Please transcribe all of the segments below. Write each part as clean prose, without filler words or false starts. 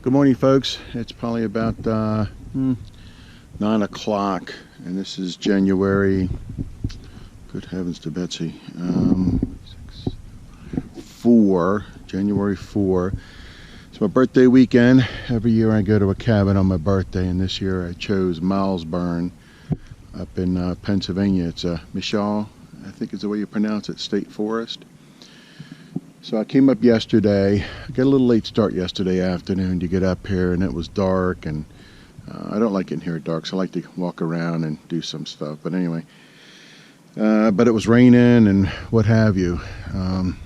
Good morning, folks. It's probably about 9 o'clock, and this is January, good heavens to Betsy, January 4. It's my birthday weekend. Every year I go to a cabin on my birthday, and this year I chose Milesburn up in Pennsylvania. It's Michal, I think is the way you pronounce it, State Forest. So I came up yesterday. I got a little late start yesterday afternoon to get up here, and it was dark, and I don't like getting here at dark, so I like to walk around and do some stuff. But anyway, but it was raining and what have you. And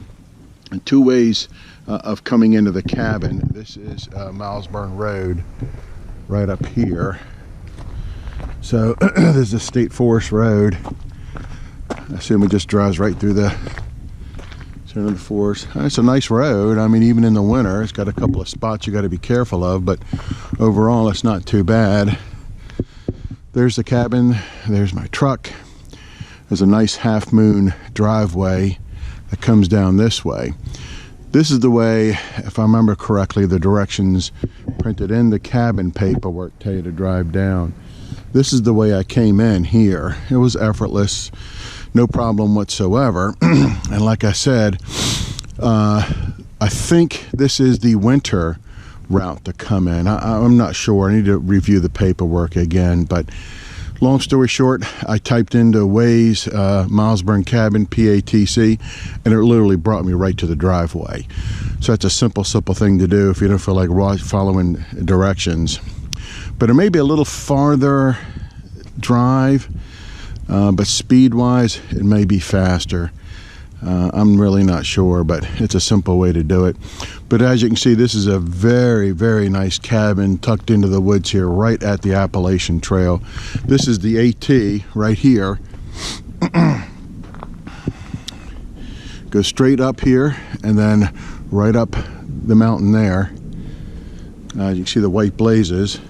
two ways of coming into the cabin. This is Milesburn Road right up here. So there's a State Forest Road. I assume it just drives right through the center of the forest. It's a nice road. I mean, even in the winter, it's got a couple of spots you got to be careful of, but overall it's not too bad. There's the cabin. There's my truck. There's a nice half moon driveway that comes down this way. This is the way, if I remember correctly, the directions printed in the cabin paperwork tell you to drive down. This is the way I came in here. It was effortless, no problem whatsoever. And like I said, I think this is the winter route to come in. I'm not sure. I need to review the paperwork again, but long story short, I typed into Waze Milesburn Cabin, PATC, and it literally brought me right to the driveway. So that's a simple thing to do if you don't feel like following directions. But it may be a little farther drive, but speed-wise, it may be faster. I'm really not sure, but it's a simple way to do it. But as you can see, this is a very, very nice cabin tucked into the woods here, right at the Appalachian Trail. This is the AT right here. Go straight up here and then right up the mountain there. You can see the white blazes.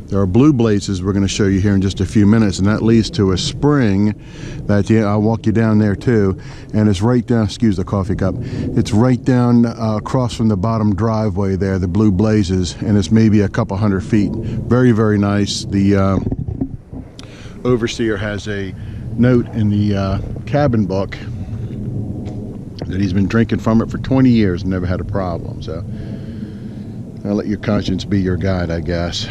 There are blue blazes we're going to show you here in just a few minutes, and that leads to a spring that I'll walk you down there too. And it's right down, excuse the coffee cup, it's right down across from the bottom driveway there, the blue blazes, and it's maybe a couple hundred feet. Very, very nice. The overseer has a note in the cabin book that he's been drinking from it for 20 years and never had a problem. So I'll let your conscience be your guide, I guess.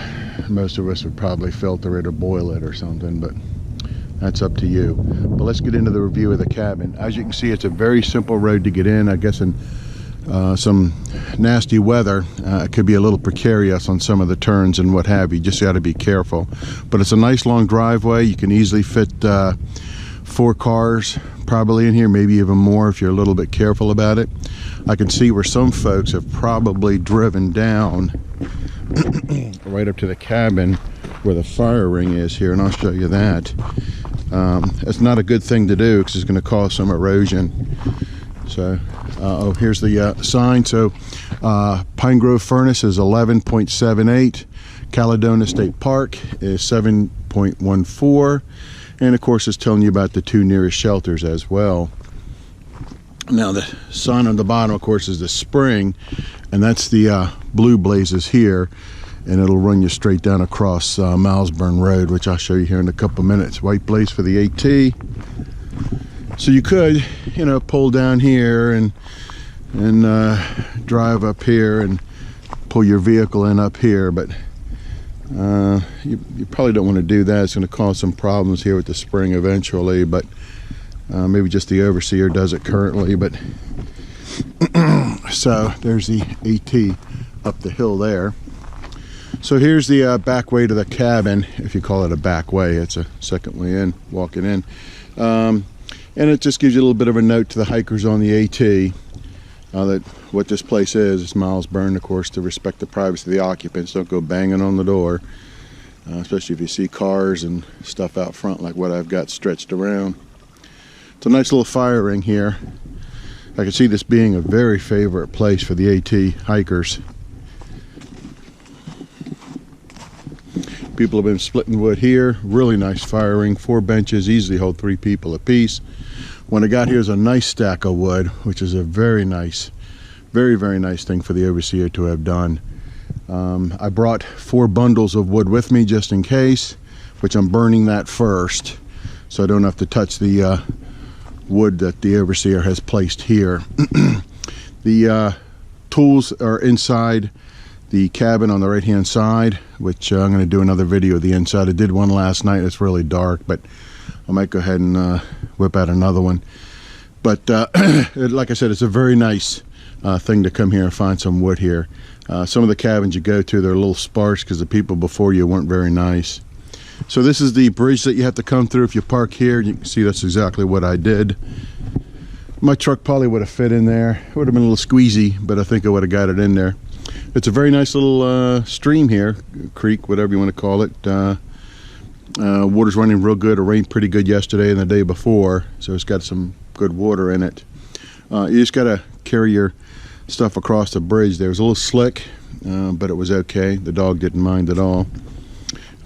Most of us would probably filter it or boil it or something, but that's up to you. But let's get into the review of the cabin. As you can see, it's a very simple road to get in. I guess in some nasty weather, it could be a little precarious on some of the turns and what have you. Just got to be careful. But it's a nice long driveway. You can easily fit 4 cars probably in here, maybe even more if you're a little bit careful about it. I can see where some folks have probably driven down right up to the cabin where the fire ring is here, and I'll show you that. It's not a good thing to do because it's going to cause some erosion. So oh, here's the sign. So Pine Grove Furnace is 11.78, Caledonia State Park is 7.14, and of course it's telling you about the 2 nearest shelters as well. Now the sign on the bottom, of course, is the spring, and that's the blue blazes here, and it'll run you straight down across Milesburn Road, which I'll show you here in a couple minutes. White blaze for the AT. So you could, you know, pull down here and drive up here and pull your vehicle in up here, but you probably don't want to do that. It's going to cause some problems here with the spring eventually, but maybe just the overseer does it currently. But so there's the AT up the hill there. So here's the back way to the cabin, if you call it a back way. It's a second way in, walking in. And it just gives you a little bit of a note to the hikers on the AT that what this place is Milesburn, of course, to respect the privacy of the occupants. Don't go banging on the door, especially if you see cars and stuff out front like what I've got stretched around. It's a nice little fire ring here. I can see this being a very favorite place for the AT hikers. People have been splitting wood here. Really nice fire ring. 4 benches, easily hold 3 people apiece. When I got here is a nice stack of wood, which is a very nice, very, very nice thing for the overseer to have done. I brought 4 bundles of wood with me just in case, which I'm burning that first so I don't have to touch the wood that the overseer has placed here. The tools are inside the cabin on the right hand side, which I'm going to do another video of the inside. I did one last night. It's really dark, but I might go ahead and whip out another one. But like I said, it's a very nice thing to come here and find some wood here. Some of the cabins you go to, they're a little sparse because the people before you weren't very nice. So this is the bridge that you have to come through if you park here. You can see that's exactly what I did. My truck probably would have fit in there. It would have been a little squeezy, but I think I would have got it in there. It's a very nice little stream here, creek, whatever you want to call it. Water's running real good. It rained pretty good yesterday and the day before, so it's got some good water in it. You just got to carry your stuff across the bridge. There was a little slick, but it was okay. The dog didn't mind at all.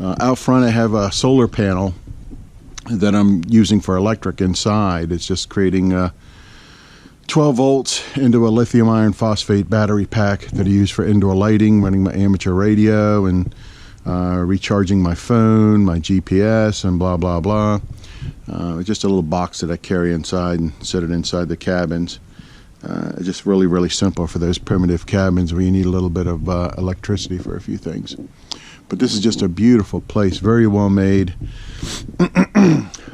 Out front I have a solar panel that I'm using for electric inside. It's just creating 12 volts into a lithium iron phosphate battery pack that I use for indoor lighting, running my amateur radio and recharging my phone, my GPS, and blah blah blah. Just a little box that I carry inside and set it inside the cabins. Just really simple for those primitive cabins where you need a little bit of electricity for a few things. But this is just a beautiful place, very well made.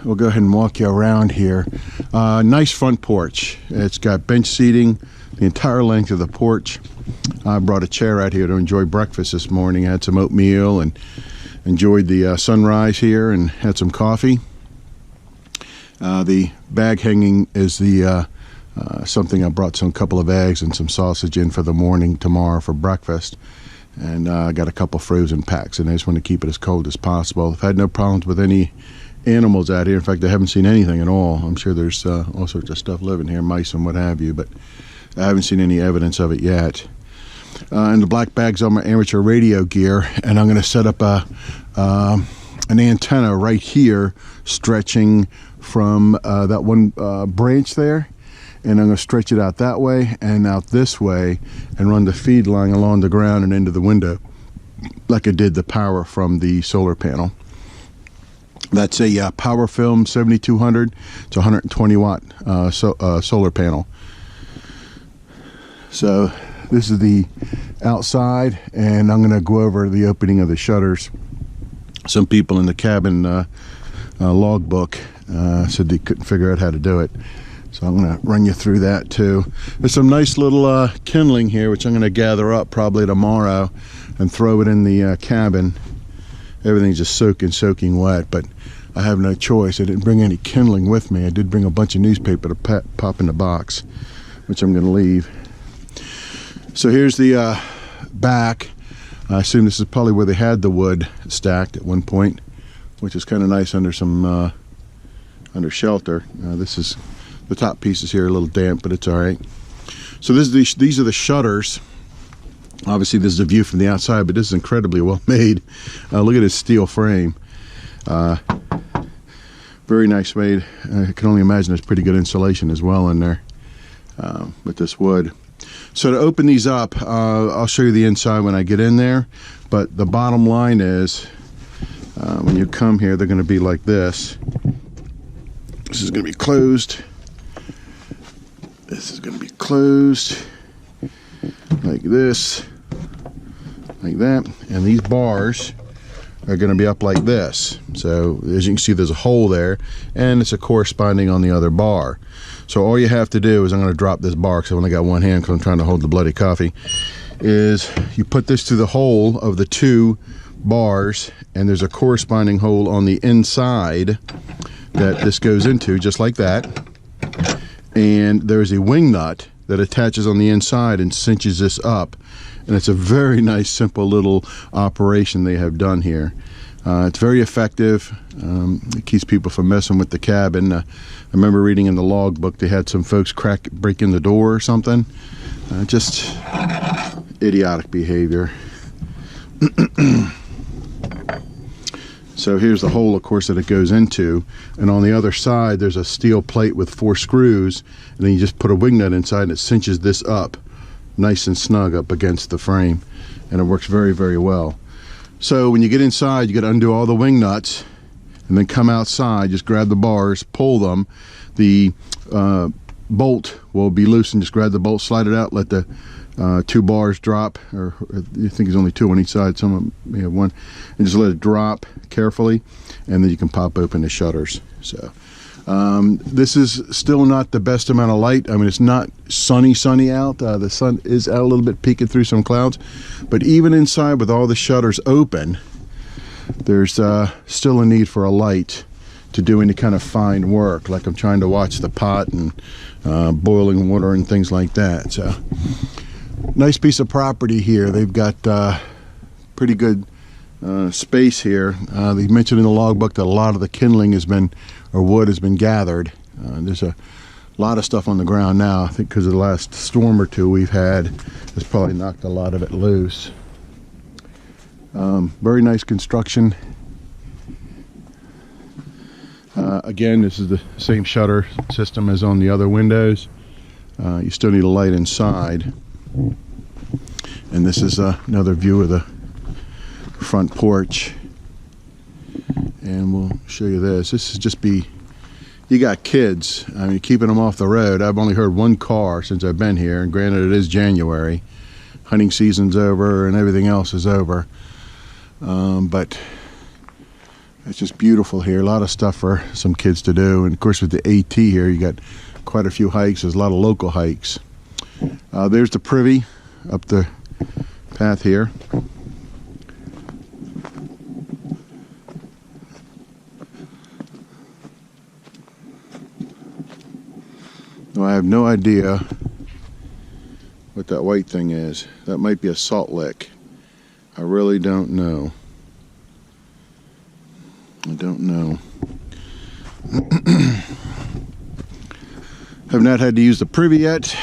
We'll go ahead and walk you around here. Nice front porch. It's got bench seating the entire length of the porch. I brought a chair out here to enjoy breakfast this morning. I had some oatmeal and enjoyed the sunrise here and had some coffee. The bag hanging is the something I brought a couple of eggs and some sausage in for the morning tomorrow for breakfast. And I got a couple frozen packs, and I just want to keep it as cold as possible. I've had no problems with any animals out here. In fact, I haven't seen anything at all. I'm sure there's all sorts of stuff living here, mice and what have you, but I haven't seen any evidence of it yet. And the black bag's on my amateur radio gear, and I'm going to set up an antenna right here stretching from that one branch there. And I'm going to stretch it out that way and out this way and run the feed line along the ground and into the window like I did the power from the solar panel. That's a Power Film 7200. It's a 120 watt solar panel. So this is the outside, and I'm going to go over the opening of the shutters. Some people in the cabin logbook said they couldn't figure out how to do it. So I'm going to run you through that too. There's some nice little kindling here, which I'm going to gather up probably tomorrow and throw it in the cabin. Everything's just soaking wet, but I have no choice. I didn't bring any kindling with me. I did bring a bunch of newspaper to pop in the box, which I'm going to leave. So here's the back. I assume this is probably where they had the wood stacked at one point, which is kind of nice under some under shelter. This is the top pieces here are a little damp, but it's all right. So these are the shutters. Obviously, this is a view from the outside, but this is incredibly well made. Look at this steel frame. Very nice made. I can only imagine there's pretty good insulation as well in there with this wood. So to open these up, I'll show you the inside when I get in there. But the bottom line is, when you come here, they're going to be like this. This is going to be closed. This is going to be closed like this, like that, and these bars are going to be up like this. So as you can see, there's a hole there, and it's a corresponding on the other bar. So all you have to do is, I'm going to drop this bar because I only got one hand because I'm trying to hold the bloody coffee, is you put this through the hole of the 2 bars, and there's a corresponding hole on the inside that this goes into, just like that. And there's a wing nut that attaches on the inside and cinches this up, and it's a very nice simple little operation they have done here. It's very effective. It keeps people from messing with the cabin. I remember reading in the logbook they had some folks break in the door or something. Just idiotic behavior. So here's the hole, of course, that it goes into, and on the other side there's a steel plate with 4 screws, and then you just put a wing nut inside and it cinches this up nice and snug up against the frame, and it works very, very well. So when you get inside, you got to undo all the wing nuts and then come outside, just grab the bars, pull them. The bolt will be loose, and just grab the bolt, slide it out, let the 2 bars drop, or you think there's only 2 on each side, some may have 1, and just let it drop carefully, and then you can pop open the shutters. So this is still not the best amount of light. I mean, it's not sunny out. The sun is out a little bit, peeking through some clouds, but even inside with all the shutters open, there's still a need for a light to do any kind of fine work, like I'm trying to watch the pot and boiling water and things like that. So nice piece of property here. They've got pretty good space here. They mentioned in the logbook that a lot of the kindling has been, or wood has been gathered. There's a lot of stuff on the ground now. I think because of the last storm or 2 we've had, has probably knocked a lot of it loose. Very nice construction. Again, this is the same shutter system as on the other windows. You still need a light inside. And this is another view of the front porch. And we'll show you this. This is just you got kids. I mean, keeping them off the road. I've only heard 1 car since I've been here, and granted it is January. Hunting season's over and everything else is over. But it's just beautiful here. A lot of stuff for some kids to do. And of course with the AT here, you got quite a few hikes. There's a lot of local hikes. There's the privy up the path here. Now, I have no idea what that white thing is. That might be a salt lick. I really don't know. I don't know. Have not had to use the privy yet,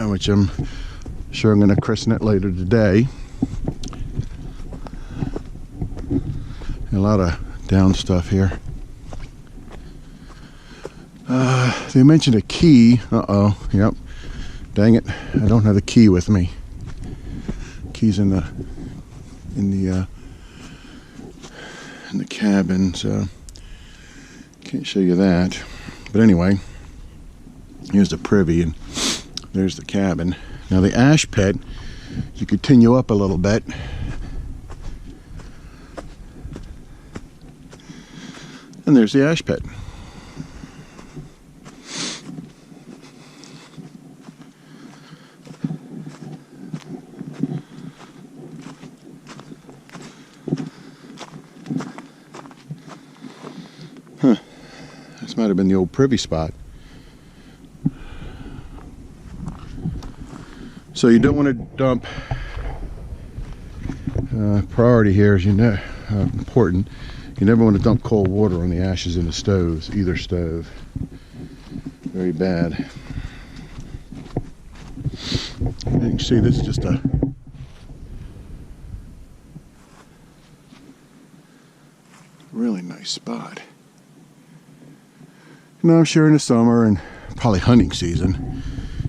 which I'm sure I'm going to christen it later today. A lot of down stuff here. They mentioned a key. Uh-oh. Yep. Dang it. I don't have the key with me. Key's in the cabin, so can't show you that. But anyway, here's the privy, and there's the cabin. Now the ash pit, you continue up a little bit, and there's the ash pit. Huh. This might have been the old privy spot. So you don't want to dump, priority here is, you know, important, you never want to dump cold water on the ashes in the stoves, either stove. Very bad. You can see this is just a really nice spot. Now I'm sure in the summer and probably hunting season,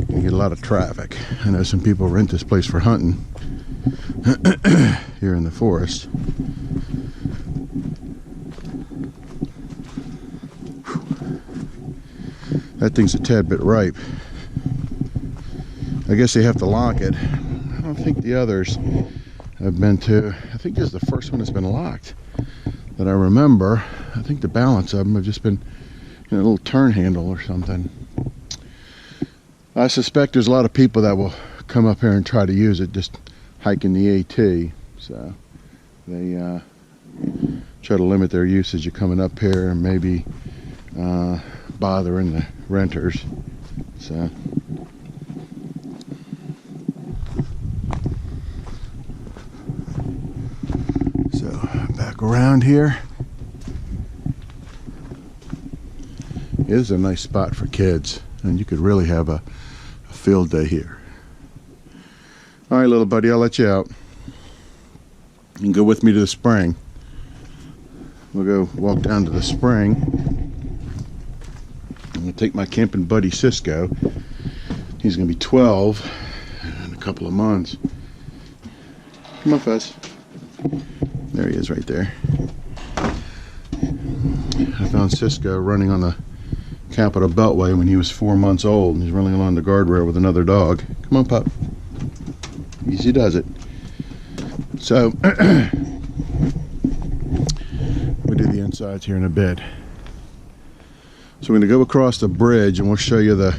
you get a lot of traffic. I know some people rent this place for hunting here in the forest. That thing's a tad bit ripe. I guess they have to lock it. I don't think the others I've been to. I think this is the first one that's been locked that I remember. I think the balance of them have just been a little turn handle or something. I suspect there's a lot of people that will come up here and try to use it, just hiking the AT. So they try to limit their usage of coming up here and maybe bothering the renters. So back around here. It is a nice spot for kids, and you could really have a field day here. All right, little buddy, I'll let you out. You can go with me to the spring. We'll go walk down to the spring. I'm gonna take my camping buddy Cisco. He's gonna be 12 in a couple of months. Come on, Fuzz. There he is right there. I found Cisco running on the Capitol Beltway when he was 4 months old, and he's running along the guardrail with another dog. Come on, pup. Easy does it. So, we'll do the insides here in a bit. So we're going to go across the bridge and we'll show you the...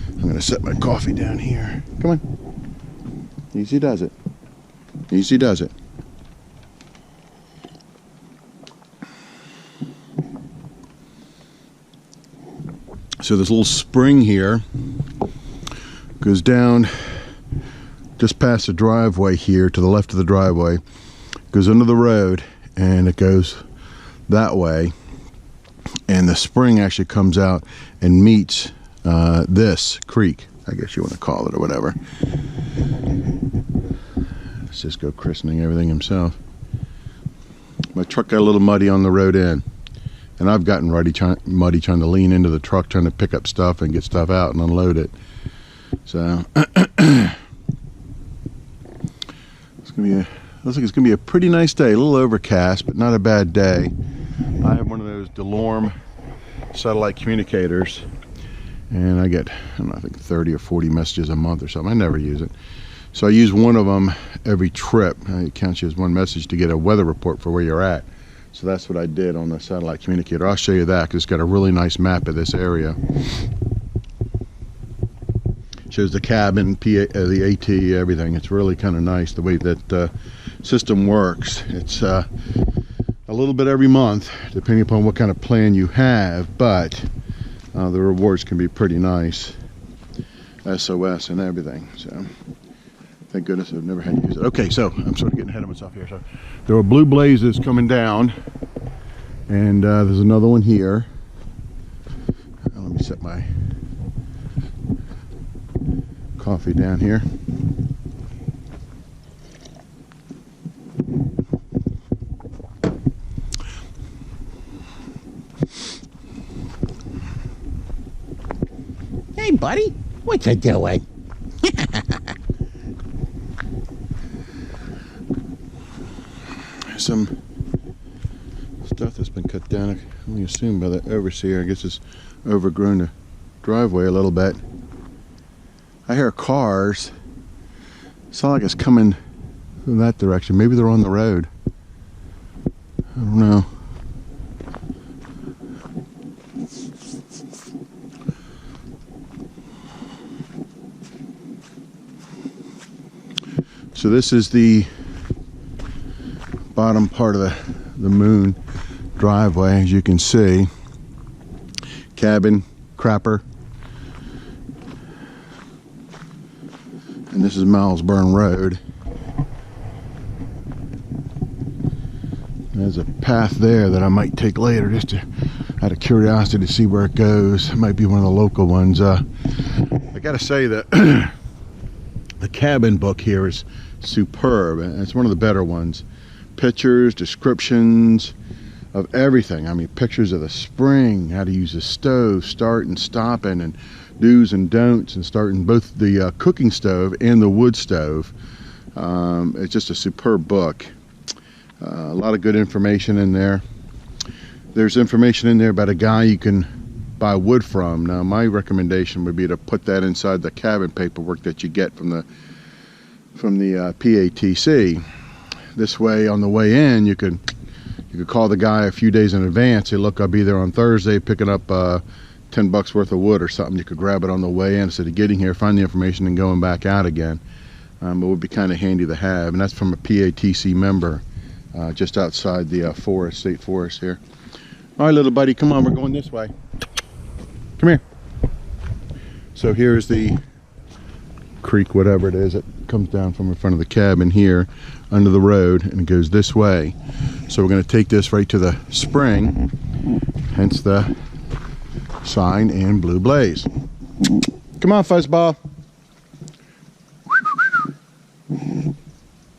I'm going to set my coffee down here. Come on. Easy does it. Easy does it. So this little spring here goes down just past the driveway here to the left of the driveway, goes under the road, and it goes that way, and the spring actually comes out and meets this creek, I guess you want to call it, or whatever. Cisco christening everything himself. My truck got a little muddy on the road in, and I've gotten muddy trying to lean into the truck, trying to pick up stuff and get stuff out and unload it. So looks like it's gonna be a pretty nice day. A little overcast, but not a bad day. I have one of those DeLorme satellite communicators, and I get, I don't know, I think 30 or 40 messages a month or something. I never use it, so I use one of them every trip. It counts you as one message to get a weather report for where you're at. So that's what I did on the satellite communicator. I'll show you that because it's got a really nice map of this area. Shows the cabin, the AT, everything. It's really kind of nice the way that the system works. It's a little bit every month, depending upon what kind of plan you have, but the rewards can be pretty nice. SOS and everything. So thank goodness I've never had to use it. Okay, so I'm sort of getting ahead of myself here. So there were blue blazes coming down, and there's another one here. Let me set my coffee down here. Hey, buddy, what you doing? Some stuff that's been cut down, I only assume by the overseer. I guess it's overgrown the driveway a little bit. I hear cars. It's not like it's coming in that direction. Maybe they're on the road. I don't know. So this is the bottom part of the moon driveway, as you can see. Cabin, crapper. And this is Milesburn Road. There's a path there that I might take later just out of curiosity to see where it goes. It might be one of the local ones. I gotta say that the cabin book here is superb, and it's one of the better ones. Pictures, descriptions of everything. I mean, pictures of the spring, how to use the stove, start and stopping, and do's and don'ts, and starting both the cooking stove and the wood stove. It's just a superb book. A lot of good information in there. There's information in there about a guy you can buy wood from. Now, my recommendation would be to put that inside the cabin paperwork that you get from the PATC. This way, on the way in, you could call the guy a few days in advance. Say, look, I'll be there on Thursday picking up 10 bucks worth of wood or something. You could grab it on the way in instead of getting here, find the information, and going back out again. It would be kind of handy to have, and that's from a PATC member just outside the state forest here. All right, little buddy, come on, we're going this way. Come here. So here's the creek, whatever it is, that comes down from in front of the cabin here under the road and goes this way. So we're going to take this right to the spring, hence the sign and blue blaze. Come on, fuzzball.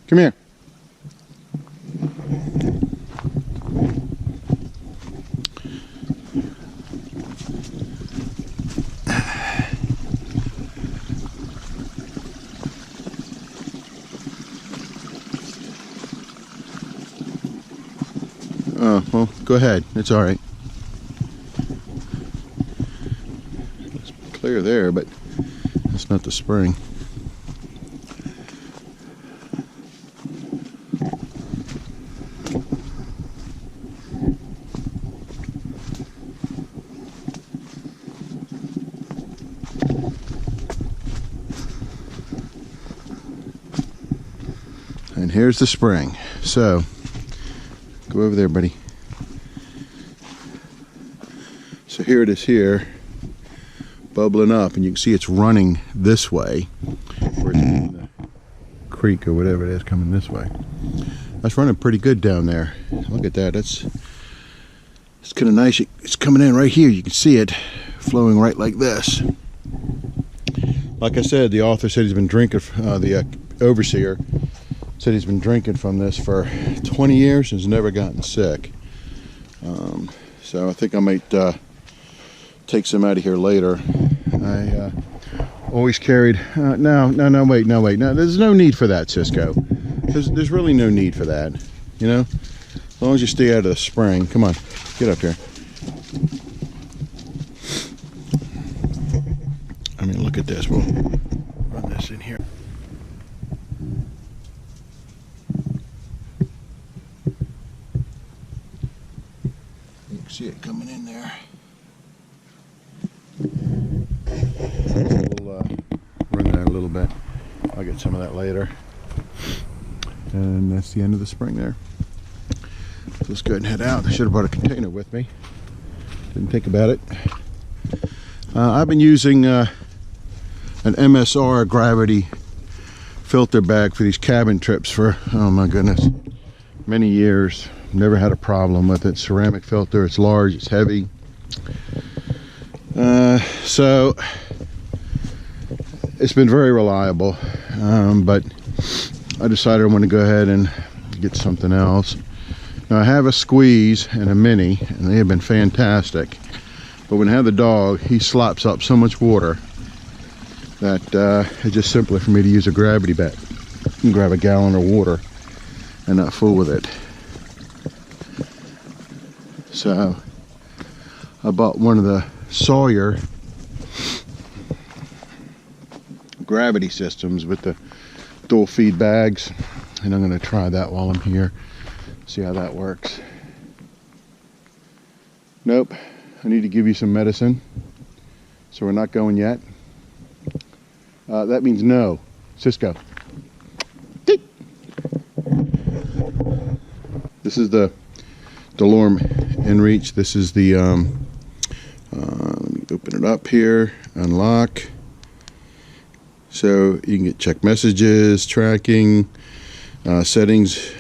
Come here. Oh, well, go ahead. It's all right. It's clear there, but that's not the spring. And here's the spring. So, go over there, buddy. So here it is here, bubbling up, and you can see it's running this way, where it's in the creek or whatever it is coming this way. That's running pretty good down there. Look at that. It's kind of nice. It's coming in right here. You can see it flowing right like this. Like I said, the author said he's been drinking. The overseer said he's been drinking from this for 20 years and has never gotten sick. So I think I might take some out of here later. I always carried. No, wait. No, there's no need for that, Cisco. There's really no need for that. You know, as long as you stay out of the spring. Come on, get up here. I mean, look at this. We'll run this in here. You can see it coming in there. We'll run that a little bit. I'll get some of that later. And that's the end of the spring there. So let's go ahead and head out. I should have brought a container with me. Didn't think about it. I've been using an MSR gravity filter bag for these cabin trips for, oh my goodness, many years. Never had a problem with it. Ceramic filter, it's large, it's heavy. So it's been very reliable, but I decided I want to go ahead and get something else. Now I have a squeeze and a mini, and they have been fantastic. But when I have the dog, he slops up so much water that it's just simpler for me to use a gravity bag. You can grab a gallon of water and not fool with it. So I bought one of the Sawyer gravity systems with the dual feed bags, and I'm going to try that while I'm here, see how that works. Nope, I need to give you some medicine, so we're not going yet. That means no. Cisco. This is the Delorme InReach. This is the let me open it up here, unlock, so you can get check messages, tracking, settings,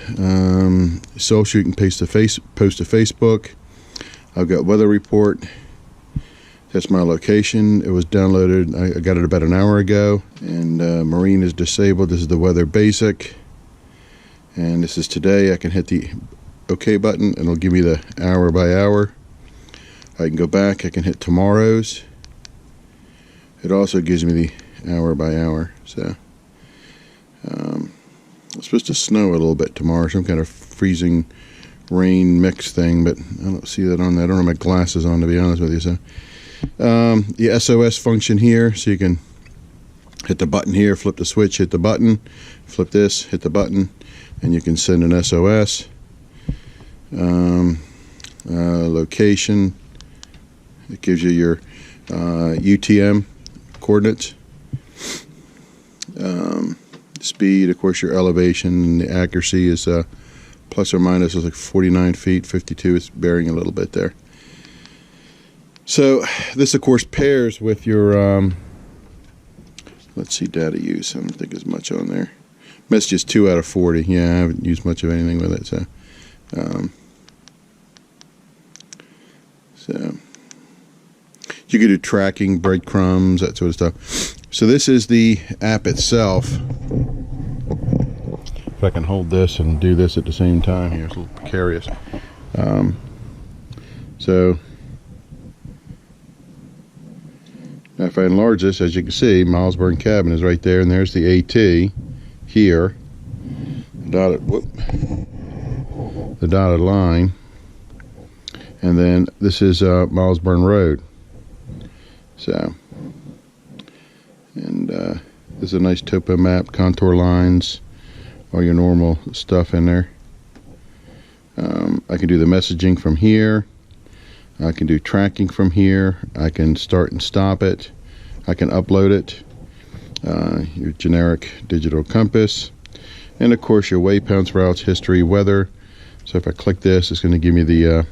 social. You can post to Facebook. I've got weather report. That's my location. It was downloaded. I got it about an hour ago. And marine is disabled. This is the weather basic, and this is today. I can hit the OK button and it'll give me the hour by hour. I can go back. I can hit tomorrow's. It also gives me the hour by hour. So it's supposed to snow a little bit tomorrow, some kind of freezing rain mix thing, but I don't see that on there. I don't have my glasses on, to be honest with you. So the SOS function here, so you can hit the button here, flip the switch, hit the button, flip this, hit the button, and you can send an SOS. Location, it gives you your UTM coordinates. Speed, of course, your elevation, and the accuracy is plus or minus is like 49 feet, 52. It's varying a little bit there. So this, of course, pairs with your let's see, data use. I don't think there's much on there. Messages 2 out of 40. Yeah, I haven't used much of anything with it. So you can do tracking, breadcrumbs, that sort of stuff. So this is the app itself. If I can hold this and do this at the same time here, it's a little precarious. So now if I enlarge this, as you can see, Milesburn Cabin is right there, and there's the AT here, the dotted line. And then this is Milesburn Road. So, and this is a nice topo map, contour lines, all your normal stuff in there. I can do the messaging from here. I can do tracking from here. I can start and stop it. I can upload it. Your generic digital compass. And of course your waypoints, routes, history, weather. So if I click this, it's going to give me the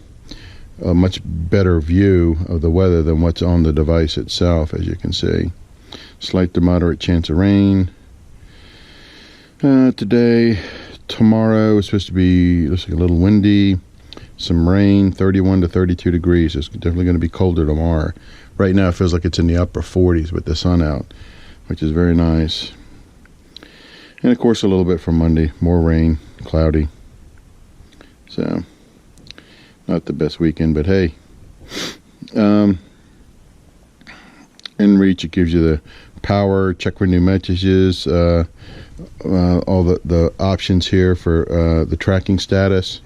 a much better view of the weather than what's on the device itself, as you can see. Slight to moderate chance of rain. Today, tomorrow is supposed to be, looks like a little windy, some rain, 31 to 32 degrees. It's definitely going to be colder tomorrow. Right now it feels like it's in the upper 40s with the sun out, which is very nice. And of course a little bit for Monday, more rain, cloudy. So, not the best weekend, but hey. In reach, it gives you the power, check for new messages, all the options here for the tracking status.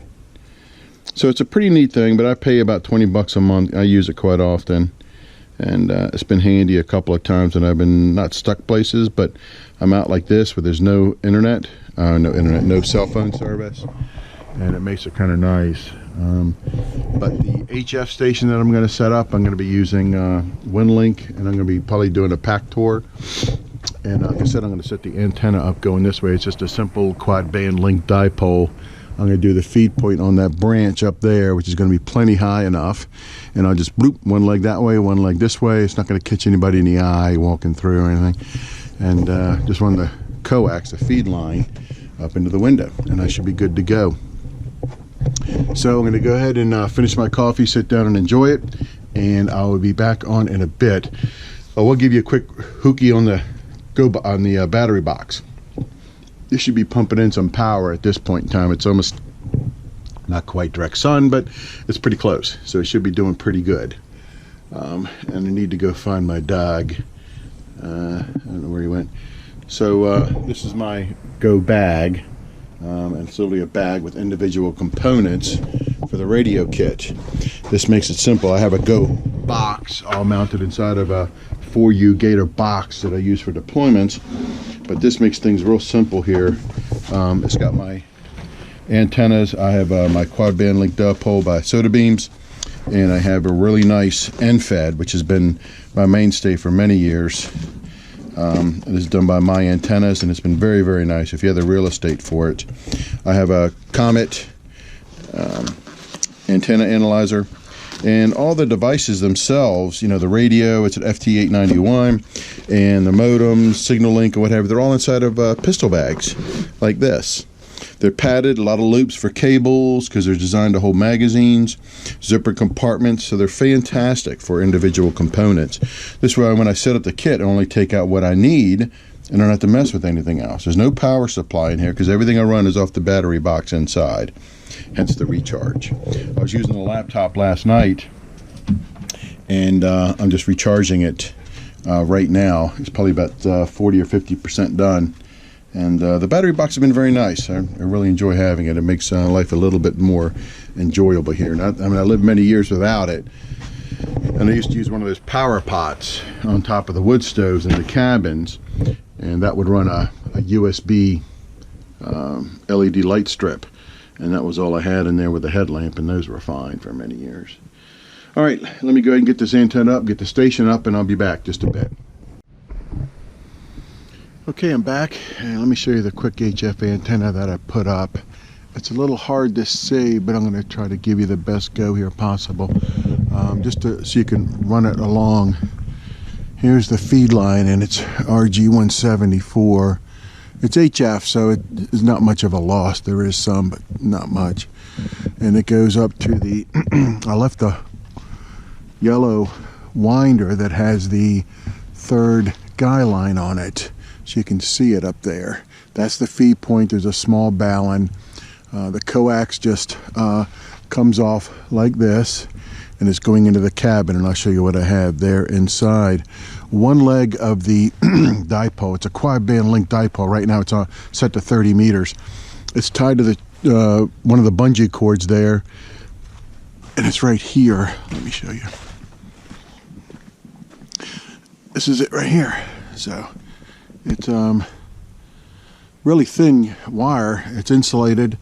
So it's a pretty neat thing, but I pay about 20 bucks a month. I use it quite often, and it's been handy a couple of times when I've been not stuck places, but I'm out like this where there's no internet, no cell phone service, and it makes it kind of nice. But the HF station that I'm going to set up, I'm going to be using Winlink, and I'm going to be probably doing a pack tour. And like I said, I'm going to set the antenna up going this way. It's just a simple quad band link dipole. I'm going to do the feed point on that branch up there, which is going to be plenty high enough. And I'll just bloop one leg that way, one leg this way. It's not going to catch anybody in the eye walking through or anything. And just run the coax, the feed line, up into the window, and I should be good to go. So I'm going to go ahead and finish my coffee, sit down and enjoy it, and I will be back on in a bit. I will give you a quick hookie on the battery box. This should be pumping in some power at this point in time. It's almost not quite direct sun, but it's pretty close, so it should be doing pretty good. And I need to go find my dog. I don't know where he went. So this is my Go bag. And it's literally a bag with individual components for the radio kit. This makes it simple. I have a Go box all mounted inside of a 4U Gator box that I use for deployments, but this makes things real simple here. It's got my antennas. I have my quad band link dipole by Soda Beams, and I have a really nice NFED, which has been my mainstay for many years. It is done by My Antennas, and it's been very, very nice if you have the real estate for it. I have a Comet antenna analyzer, and all the devices themselves, you know, the radio, it's an FT891, and the modem, Signal Link, or whatever, they're all inside of pistol bags like this. They're padded, a lot of loops for cables because they're designed to hold magazines, zipper compartments, so they're fantastic for individual components. This way, when I set up the kit, I only take out what I need and I don't have to mess with anything else. There's no power supply in here because everything I run is off the battery box inside, hence the recharge. I was using the laptop last night, and I'm just recharging it right now. It's probably about 40 or 50% done. And the battery box has been very nice. I really enjoy having it. It makes life a little bit more enjoyable here. And I lived many years without it. And I used to use one of those power pots on top of the wood stoves in the cabins. And that would run a USB LED light strip. And that was all I had in there with the headlamp. And those were fine for many years. All right, let me go ahead and get this antenna up, get the station up, and I'll be back just a bit. Okay, I'm back, and let me show you the quick HF antenna that I put up. It's a little hard to see, but I'm going to try to give you the best go here possible, just so you can run it along. Here's the feed line, and it's RG174. It's HF, so it is not much of a loss. There is some, but not much. And it goes up to the, I left the yellow winder that has the third guy line on it. So you can see it up there. That's the feed point. There's a small ballon. The coax just comes off like this, and it's going into the cabin, and I'll show you what I have there inside. One leg of the dipole, it's a quad band link dipole. Right now it's set to 30 meters. It's tied to the one of the bungee cords there, and it's right here. Let me show you. This is it right here. So it's really thin wire. It's insulated.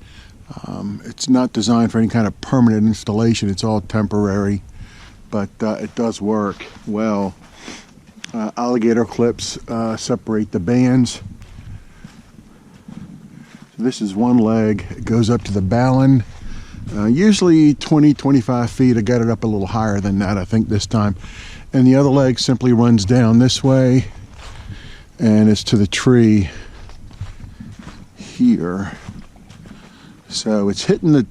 It's not designed for any kind of permanent installation. It's all temporary, but it does work well. Alligator clips separate the bands. So this is one leg. It goes up to the ballon. Usually 20-25 feet. I got it up a little higher than that, I think, this time. And the other leg simply runs down this way, and it's to the tree here. So it's hitting the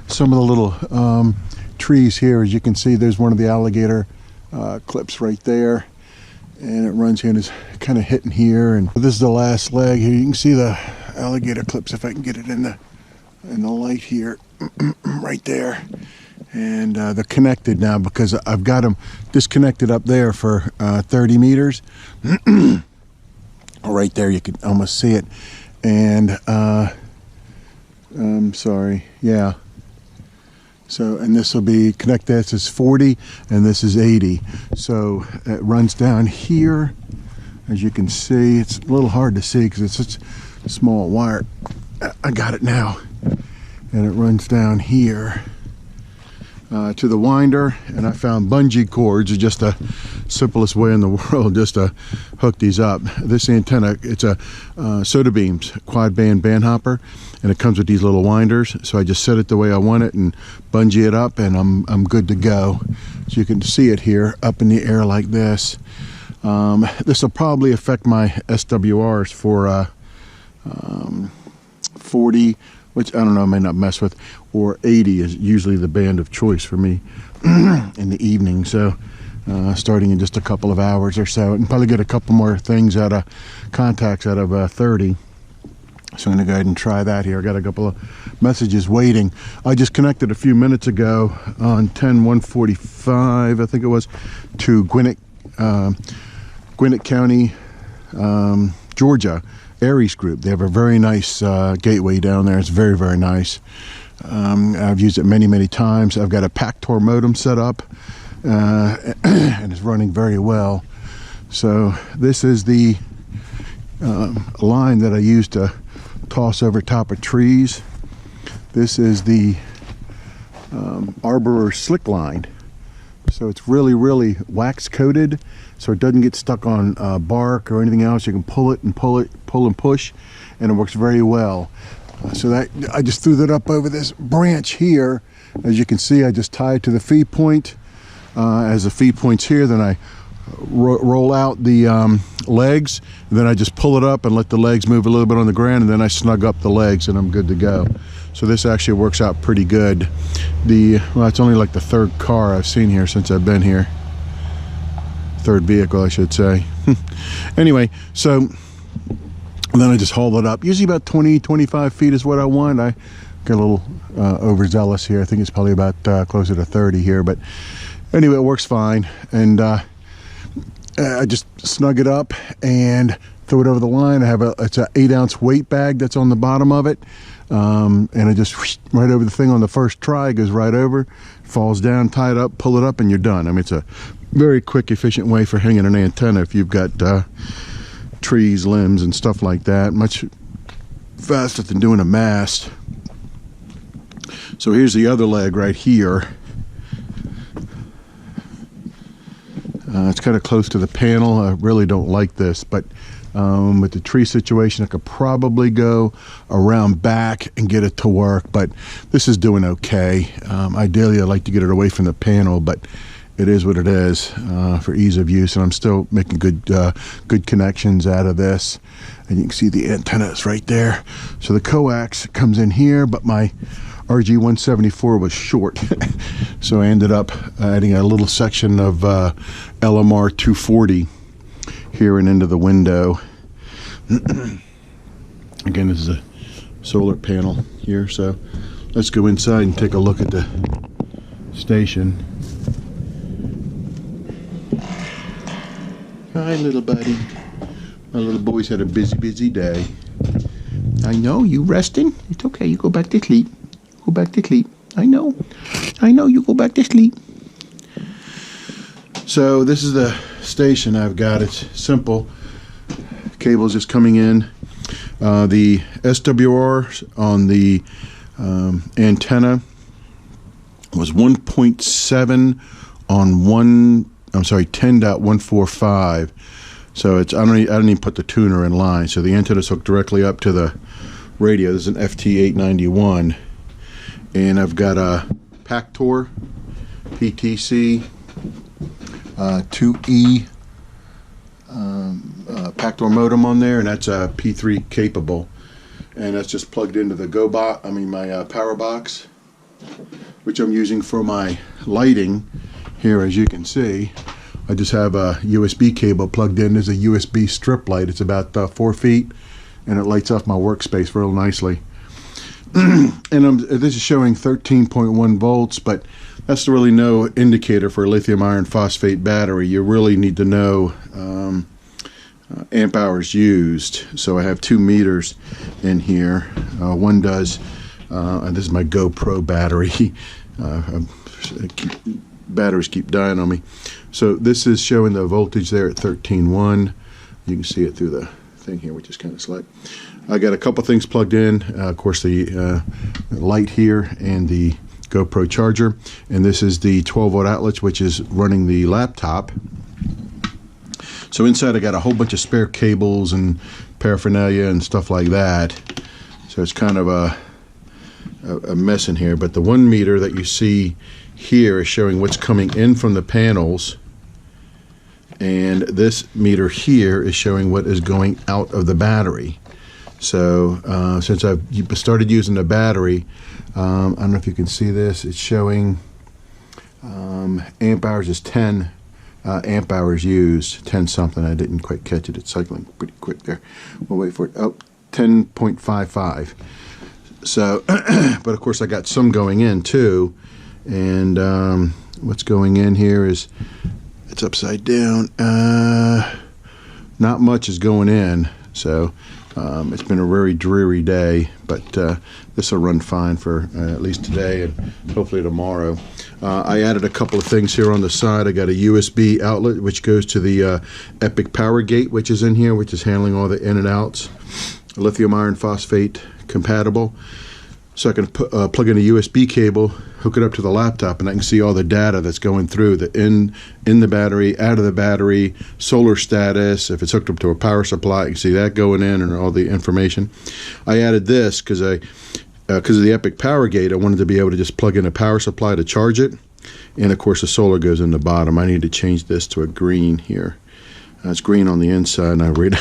some of the little trees here. As you can see, there's one of the alligator clips right there, and it runs here and is kind of hitting here. And this is the last leg here. You can see the alligator clips if I can get it in the light here, right there. And they're connected now because I've got them disconnected up there for 30 meters. Right there, you can almost see it. And I'm sorry, yeah. So, and this will be connected. This is 40 and this is 80. So it runs down here. As you can see, it's a little hard to see because it's such a small wire. I got it now. And it runs down here to the winder, and I found bungee cords is just the simplest way in the world just to hook these up. This antenna, it's a Soda Beams quad band hopper, and it comes with these little winders. So I just set it the way I want it and bungee it up, and I'm good to go. So you can see it here up in the air like this. This will probably affect my SWRs for 40, which I don't know, I may not mess with, or 80 is usually the band of choice for me in the evening. So starting in just a couple of hours or so, and probably get a couple more things out of contacts out of 30. So I'm gonna go ahead and try that here. I got a couple of messages waiting. I just connected a few minutes ago on 10-145, I think it was, to Gwinnett County, Georgia. Aries Group. They have a very nice gateway down there. It's very, very nice. I've used it many times. I've got a Pactor modem set up and it's running very well. So this is the line that I use to toss over top of trees. This is the Arbor slick line. So it's really wax coated, so it doesn't get stuck on bark or anything else. You can pull and push, and it works very well. So that I just threw that up over this branch here. As you can see, I just tie it to the feed point. As the feed point's here, then I roll out the legs, and then I just pull it up and let the legs move a little bit on the ground, and then I snug up the legs, and I'm good to go. So this actually works out pretty good. Well, it's only like the third car I've seen here since I've been here. Third vehicle, I should say. Anyway, so then I just haul it up. Usually about 20-25 feet is what I want. I get a little overzealous here. I think it's probably about closer to 30 here, but anyway, it works fine. And I just snug it up and throw it over the line. I have it's an 8-ounce weight bag that's on the bottom of it. And I just whoosh, right over the thing on the first try, goes right over, falls down, tie it up, pull it up, and you're done. I mean, it's a very quick, efficient way for hanging an antenna if you've got trees, limbs, and stuff like that. Much faster than doing a mast. So here's the other leg right here. It's kind of close to the panel. I really don't like this, but with the tree situation, I could probably go around back and get it to work, but this is doing okay. Ideally, I'd like to get it away from the panel, but it is what it is for ease of use, and I'm still making good connections out of this. And you can see the antenna is right there. So the coax comes in here, but my RG174 was short. So I ended up adding a little section of LMR 240 here and into the window. Again, this is a solar panel here, so let's go inside and take a look at the station. Hi, little buddy. My little boy's had a busy day. I know, you resting? It's okay, you go back to sleep. Go back to sleep. I know. I know. You go back to sleep. So this is the station I've got. It's simple. Cable's just coming in. The SWR on the antenna was 1.7 on 10.145. So it's I don't even put the tuner in line. So the antenna's hooked directly up to the radio. This is an FT891, and I've got a PATC PTC 2E PATC modem on there, and that's a P3 capable, and that's just plugged into the my power box, which I'm using for my lighting here. As you can see, I just have a USB cable plugged in. There's a USB strip light. It's about 4 feet, and it lights up my workspace real nicely. And this is showing 13.1 volts, but that's really no indicator for a lithium iron phosphate battery. You really need to know amp hours used. So I have 2 meters in here. One does, and this is my GoPro battery. Batteries keep dying on me. So this is showing the voltage there at 13.1. You can see it through the thing here, which is kind of slick. I got a couple things plugged in. Of course, the light here and the GoPro charger. And this is the 12-volt outlet, which is running the laptop. So inside I got a whole bunch of spare cables and paraphernalia and stuff like that. So it's kind of a mess in here. But the 1 meter that you see here is showing what's coming in from the panels, and this meter here is showing what is going out of the battery. So since I've started using the battery, I don't know if you can see this, it's showing amp hours is 10 amp hours used, 10 something. I didn't quite catch it. It's cycling pretty quick there. We'll wait for it. Oh, 10.55. So, but of course I got some going in too. And what's going in here is, it's upside down. Not much is going in. So it's been a very dreary day, but this will run fine for at least today and hopefully tomorrow. I added a couple of things here on the side. I got a USB outlet which goes to the Epic Power Gate, which is in here, which is handling all the in and outs. Lithium iron phosphate compatible. So I can plug in a USB cable, hook it up to the laptop, and I can see all the data that's going through, the in the battery, out of the battery, solar status. If it's hooked up to a power supply, I can see that going in and all the information. I added this because of the Epic Power Gate. I wanted to be able to just plug in a power supply to charge it, and of course the solar goes in the bottom. I need to change this to a green here. It's green on the inside, and I ran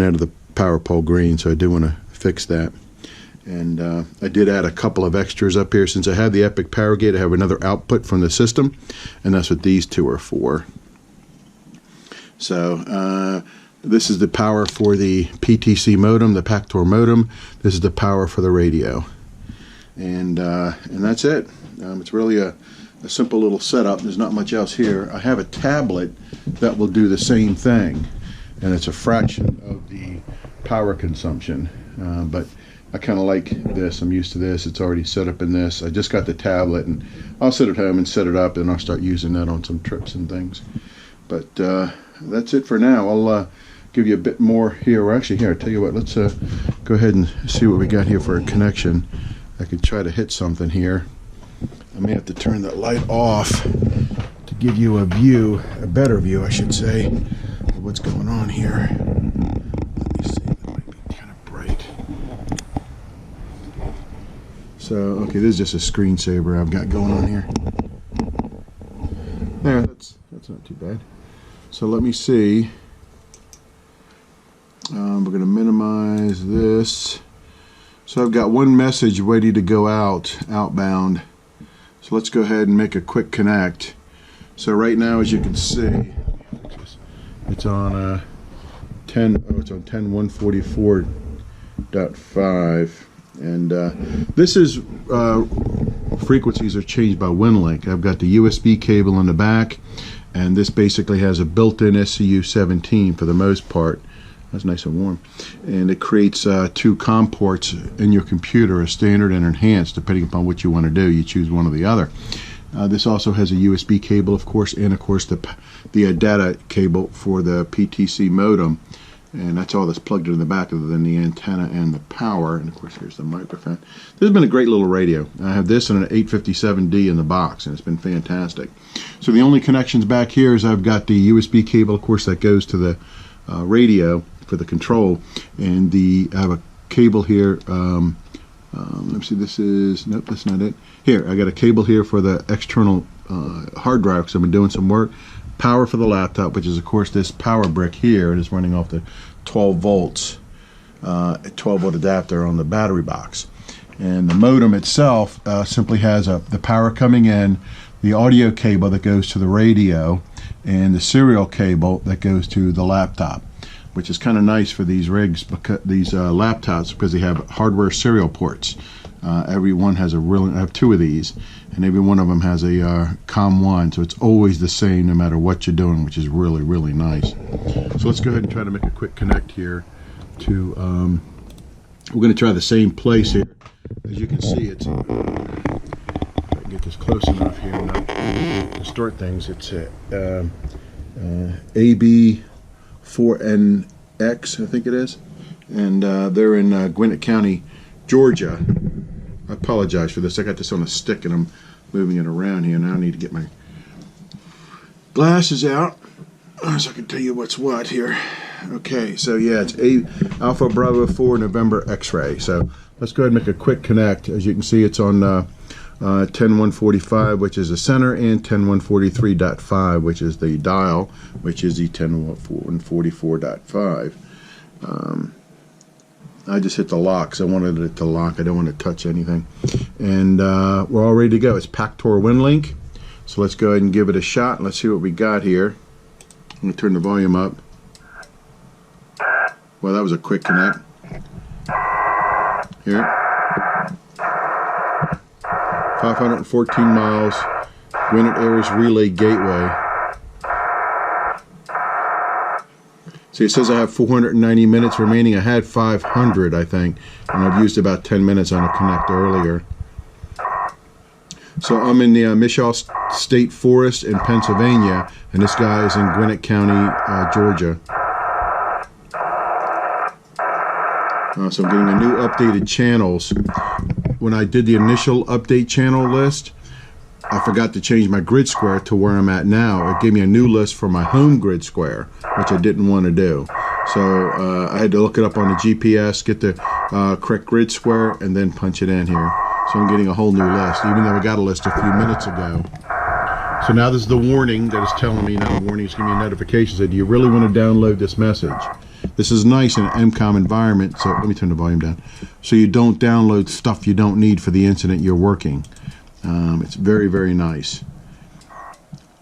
out of the power pole green, so I do want to fix that. And I did add a couple of extras up here. Since I have the Epic Power Gate, I have another output from the system, and that's what these two are for. So this is the power for the PTC modem, the PATC modem. This is the power for the radio, and that's it. It's really a simple little setup. There's not much else here. I have a tablet that will do the same thing, and it's a fraction of the power consumption, but I kind of like this. I'm used to this. It's already set up in this. I just got the tablet, and I'll sit at home and set it up, and I'll start using that on some trips and things. But that's it for now. I'll give you a bit more here. Well, actually, here, I'll tell you what. Let's go ahead and see what we got here for a connection. I could try to hit something here. I may have to turn that light off to give you a view, a better view, I should say, of what's going on here. Let me see. That might be kind of bright. So, okay, this is just a screensaver I've got going on here. There, that's not too bad. So let me see. We're going to minimize this. So I've got one message ready to go outbound. So let's go ahead and make a quick connect. So right now, as you can see, it's on 10.144.5. And this is frequencies are changed by Winlink. I've got the USB cable in the back, and this basically has a built-in SCU 17 for the most part. That's nice and warm. And it creates two COM ports in your computer, a standard and enhanced, depending upon what you want to do. You choose one or the other. This also has a USB cable, of course, and of course the data cable for the PTC modem. And that's all that's plugged into the back other than the antenna and the power. And of course, here's the microphone. This has been a great little radio. I have this and an 857D in the box, and it's been fantastic. So the only connections back here is I've got the USB cable, of course, that goes to the radio for the control. And I have a cable here. Let me see, this is, nope, that's not it. Here, I got a cable here for the external hard drive because I've been doing some work. Power for the laptop, which is of course this power brick here. It is running off the 12 volts, 12 volt adapter on the battery box. And the modem itself simply has the power coming in, the audio cable that goes to the radio, and the serial cable that goes to the laptop, which is kind of nice for these rigs, because these laptops, because they have hardware serial ports. Every one has I have two of these, and every one of them has a COM1, so it's always the same no matter what you're doing, which is really, really nice. So let's go ahead and try to make a quick connect here to, we're going to try the same place here. As you can see, it's, if I can get this close enough here and not distort things, it's AB4NX, I think it is, and they're in Gwinnett County, Georgia. I apologize for this. I got this on a stick and I'm moving it around here. Now I need to get my glasses out so I can tell you what's what here. Okay, so yeah, it's Alpha Bravo 4 November X-ray. So let's go ahead and make a quick connect. As you can see, it's on 10145, which is the center, and 10143.5, which is the dial, which is the 10144.5. I just hit the lock because I wanted it to lock. I don't want to touch anything. And we're all ready to go. It's Pactor Winlink. So let's go ahead and give it a shot. Let's see what we got here. I'm going to turn the volume up. Well, that was a quick connect. Here. 514 miles. Gwinnett Airs Relay Gateway. See, it says I have 490 minutes remaining. I had 500, I think, and I've used about 10 minutes on a connect earlier. So I'm in the Mishaw State Forest in Pennsylvania, and this guy is in Gwinnett County, Georgia. So I'm getting a new updated channels. When I did the initial update channel list, I forgot to change my grid square to where I'm at now. It gave me a new list for my home grid square, which I didn't want to do. So I had to look it up on the GPS, get the correct grid square, and then punch it in here. So I'm getting a whole new list, even though I got a list a few minutes ago. So now this is the warning that is telling me, not a warning, it's giving me a notification that do you really want to download this message? This is nice in an MCOM environment, so let me turn the volume down, so you don't download stuff you don't need for the incident you're working. It's very, very nice.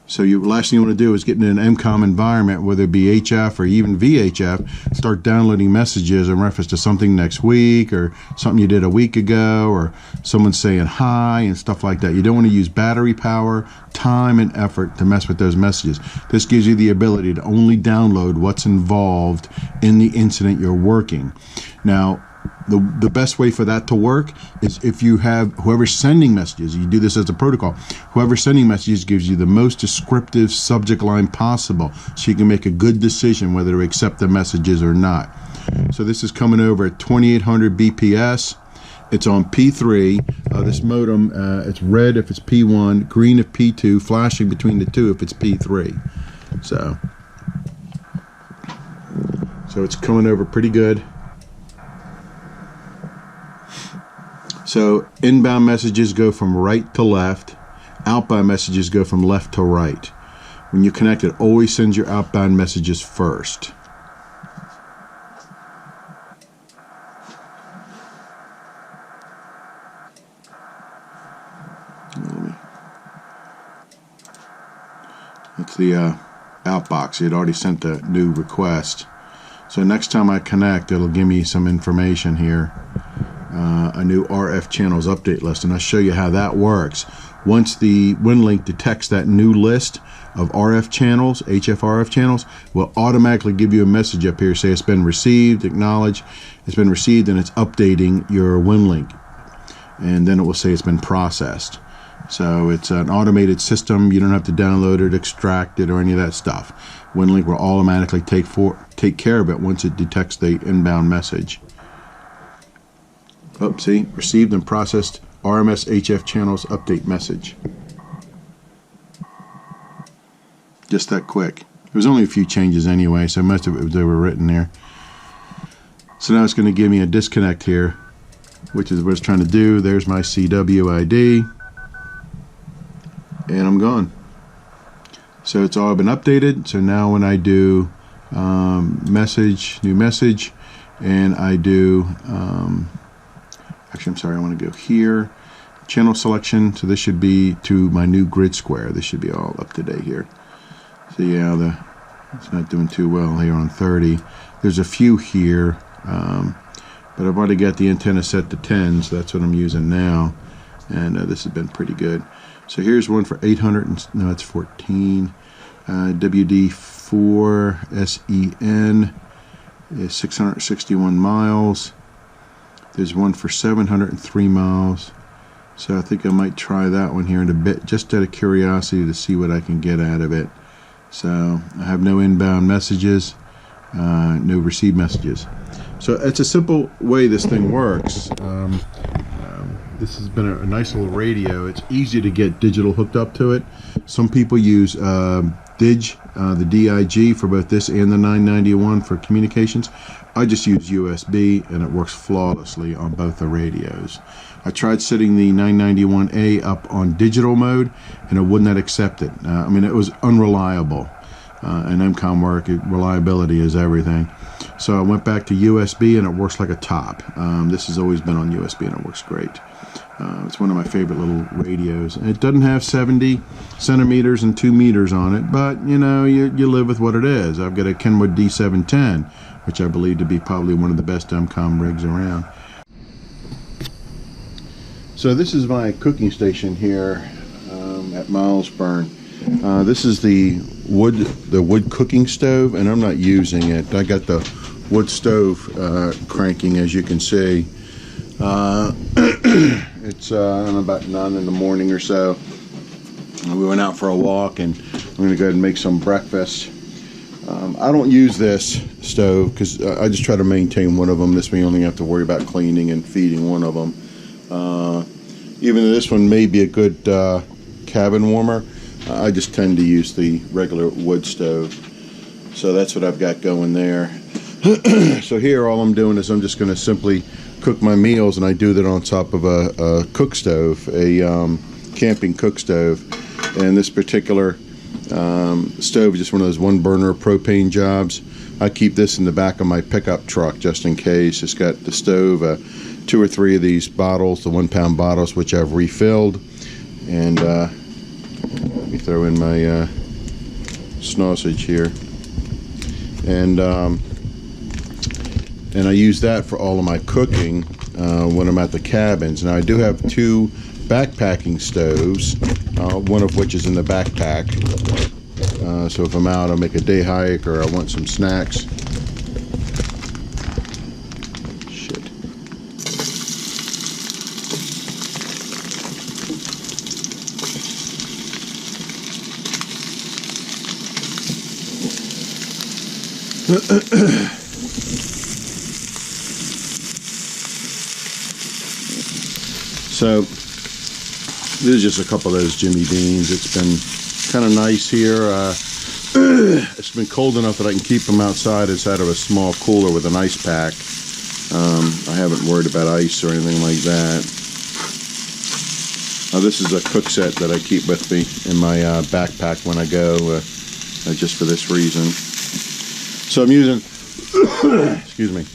So last thing you want to do is get in an MCOM environment, whether it be HF or even VHF, start downloading messages in reference to something next week or something you did a week ago or someone saying hi and stuff like that. You don't want to use battery power, time, and effort to mess with those messages. This gives you the ability to only download what's involved in the incident you're working. Now, the best way for that to work is if you have whoever's sending messages, you do this as a protocol, whoever's sending messages gives you the most descriptive subject line possible so you can make a good decision whether to accept the messages or not. So this is coming over at 2800 BPS. It's on P3. This modem, it's red if it's P1, green if P2, flashing between the two if it's P3. So it's coming over pretty good. So inbound messages go from right to left, outbound messages go from left to right. When you connect, it always sends your outbound messages first. That's the outbox. It already sent the new request. So next time I connect, it'll give me some information here. a new RF channels update list, and I'll show you how that works. Once the Winlink detects that new list of RF channels, HFRF channels, will automatically give you a message up here, say it's been received, acknowledge, it's been received, and it's updating your Winlink. And then it will say it's been processed. So it's an automated system. You don't have to download it, extract it, or any of that stuff. Winlink will automatically take care of it once it detects the inbound message. Oh, see, received and processed RMS HF channels update message. Just that quick. There was only a few changes anyway, so most of it they were written there. So now it's going to give me a disconnect here, which is what it's trying to do. There's my CW ID, and I'm gone. So it's all been updated. So now when I do message, new message, and I do actually, I'm sorry, I want to go here, channel selection. So this should be to my new grid square. This should be all up to date here. So yeah, it's not doing too well here on 30. There's a few here, but I've already got the antenna set to 10, so that's what I'm using now. And this has been pretty good. So here's one for 800, no, it's 14. WD4 SEN is 661 miles. There's one for 703 miles. So I think I might try that one here in a bit, just out of curiosity to see what I can get out of it. So I have no inbound messages, no received messages. So it's a simple way this thing works. This has been a nice little radio. It's easy to get digital hooked up to it. Some people use the DIG for both this and the 991 for communications. I just use USB, and it works flawlessly on both the radios. I tried setting the 991A up on digital mode, and it would not accept it. I mean, it was unreliable. In MCOM work, reliability is everything. So I went back to USB, and it works like a top. This has always been on USB, and it works great. It's one of my favorite little radios. It doesn't have 70 centimeters and 2 meters on it, but you know, you live with what it is. I've got a Kenwood D710, which I believe to be probably one of the best MCOM rigs around. So this is my cooking station here at Milesburn. This is the wood cooking stove, and I'm not using it. I got the wood stove cranking, as you can see. It's about 9 in the morning or so. We went out for a walk, and I'm going to go ahead and make some breakfast. I don't use this stove because I just try to maintain one of them. This way you only have to worry about cleaning and feeding one of them. Even though this one may be a good cabin warmer, I just tend to use the regular wood stove. So that's what I've got going there. So here all I'm doing is I'm just going to simply cook my meals, and I do that on top of a cook stove, a camping cook stove. And this particular stove is just one of those one burner propane jobs. I keep this in the back of my pickup truck just in case. It's got the stove, 2 or 3 of these bottles, the 1 pound bottles, which I've refilled. And let me throw in my sausage here. And I use that for all of my cooking when I'm at the cabins. Now I do have 2 backpacking stoves, one of which is in the backpack. So if I'm out, I'll make a day hike or I want some snacks. Shit. So this is just a couple of those Jimmy Beans. It's been kind of nice here. It's been cold enough that I can keep them outside inside of a small cooler with an ice pack. I haven't worried about ice or anything like that. This is a cook set that I keep with me in my backpack when I go, just for this reason. So I'm using, excuse me.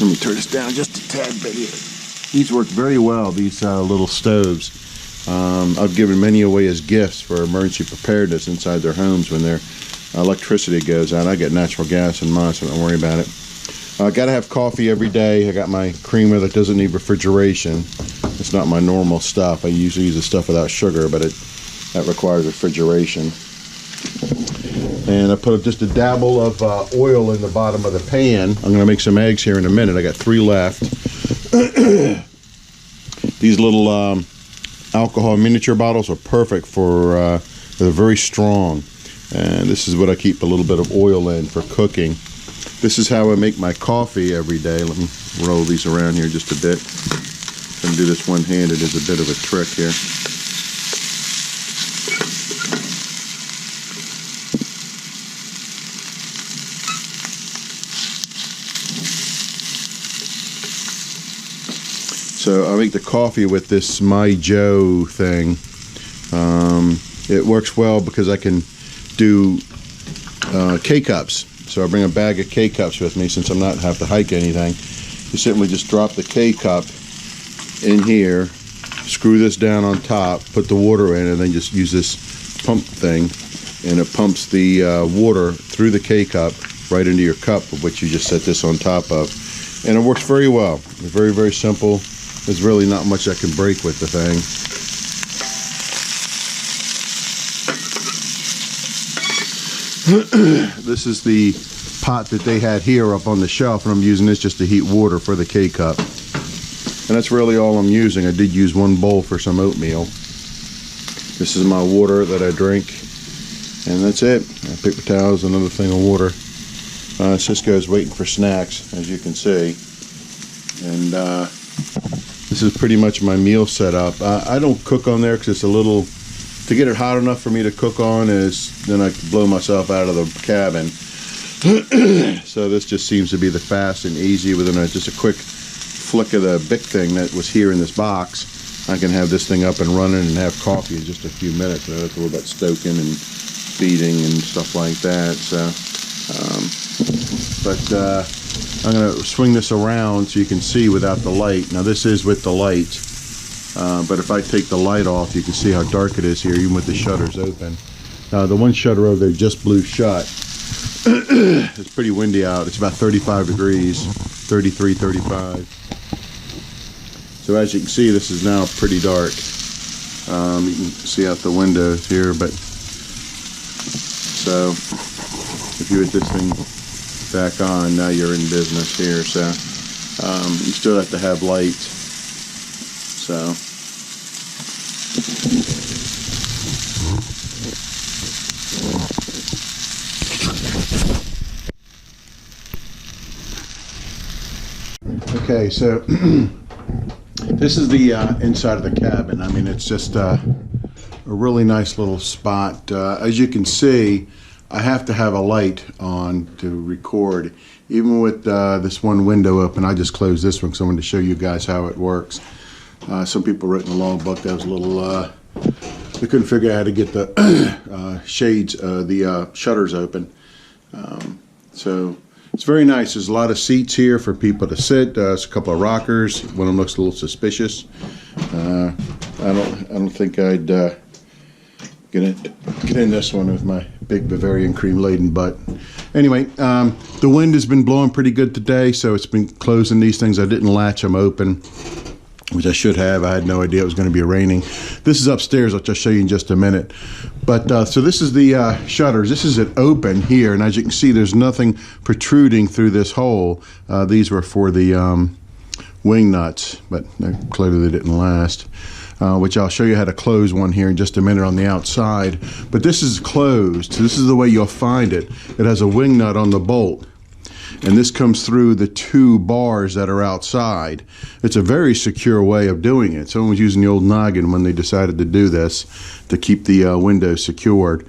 Let me turn this down just a tad bit here. These work very well, these little stoves. I've given many away as gifts for emergency preparedness inside their homes when their electricity goes out. I get natural gas in mine, so don't worry about it. I gotta have coffee every day. I got my creamer that doesn't need refrigeration. It's not my normal stuff. I usually use the stuff without sugar, but that requires refrigeration. And I put up just a dabble of oil in the bottom of the pan. I'm gonna make some eggs here in a minute. I got 3 left. These little alcohol miniature bottles are perfect for, they're very strong. And this is what I keep a little bit of oil in for cooking. This is how I make my coffee every day. Let me roll these around here just a bit. And do this one-handed is a bit of a trick here. So I make the coffee with this My Joe thing. It works well because I can do K-cups. So I bring a bag of K-cups with me since I'm not have to hike anything. You simply just drop the K-cup in here, screw this down on top, put the water in, and then just use this pump thing, and it pumps the water through the K-cup right into your cup, of which you just set this on top of. And it works very well. It's very, very simple. There's really not much I can break with the thing. This is the pot that they had here up on the shelf, and I'm using this just to heat water for the K-cup. And that's really all I'm using. I did use 1 bowl for some oatmeal. This is my water that I drink, and that's it. Paper towels, another thing of water. Cisco's waiting for snacks, as you can see. And this is pretty much my meal setup. I don't cook on there because it's a little, to get it hot enough for me to cook on is, then I blow myself out of the cabin. So this just seems to be the fast and easy within just a quick flick of the Bic thing that was here in this box. I can have this thing up and running and have coffee in just a few minutes. I don't have to worry about stoking and feeding and stuff like that. So, I'm going to swing this around so you can see without the light. Now this is with the light, but if I take the light off, you can see how dark it is here, even with the shutters open. The one shutter over there just blew shut. It's pretty windy out. It's about 35 degrees, 33, 35. So as you can see, this is now pretty dark. You can see out the windows here, but so if you hit this thing back on, now you're in business here. So you still have to have light. So okay, so this is the inside of the cabin. I mean, it's just a really nice little spot. As you can see, I have to have a light on to record. Even with this one window open, I just closed this one because I wanted to show you guys how it works. Some people wrote in the logbook that was a little, they couldn't figure out how to get the shades, the shutters open. So it's very nice. There's a lot of seats here for people to sit. There's a couple of rockers. One of them looks a little suspicious. I don't think I'd get in this one with my big Bavarian cream laden butt. Anyway, the wind has been blowing pretty good today, so it's been closing these things. I didn't latch them open, which I should have. I had no idea it was going to be raining. This is upstairs, which I'll show you in just a minute. But so this is the shutters. This is it open here, and as you can see, there's nothing protruding through this hole. These were for the wing nuts, but clearly they didn't last. Which I'll show you how to close one here in just a minute on the outside. But this is closed. So this is the way you'll find it. It has a wing nut on the bolt, and this comes through the 2 bars that are outside. It's a very secure way of doing it. Someone was using the old noggin when they decided to do this to keep the windows secured